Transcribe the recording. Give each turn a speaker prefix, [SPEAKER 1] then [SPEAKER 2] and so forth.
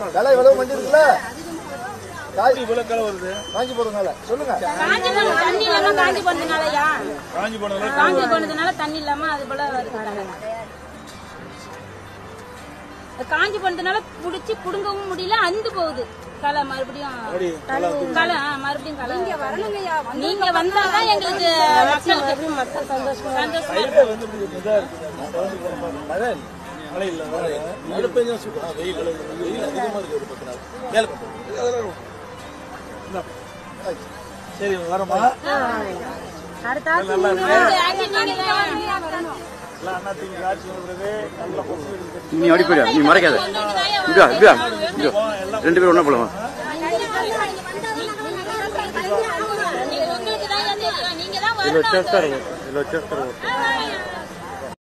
[SPEAKER 1] விலை எவ்வளவு மஞ்சிருக்குல்ல காய்ச்சி விளக்கால வருது காஞ்சி போறதுனால சொல்லுங்க
[SPEAKER 2] தண்ணி இல்லாம காஞ்சி போனதுனாலயா காஞ்சி போனதுனால தண்ணி இல்லாம அது போல காஞ்சி போனதுனால புடிச்சு புடுங்கவும் முடியல அந்து போகுது களை மறுபடியும் மறுபடியும் களை நீங்க வந்தாதான் எங்களுக்கு மக்கள் சந்தோஷமா
[SPEAKER 1] மழை இல்ல மழை பெஞ்சா வெயில் அதிகமா இருக்கு சரி வரமா
[SPEAKER 3] நீ அடி போயிடா நீ மறைக்காத ரெண்டு பேரும் ஒண்ணா போலாம்
[SPEAKER 2] நீங்க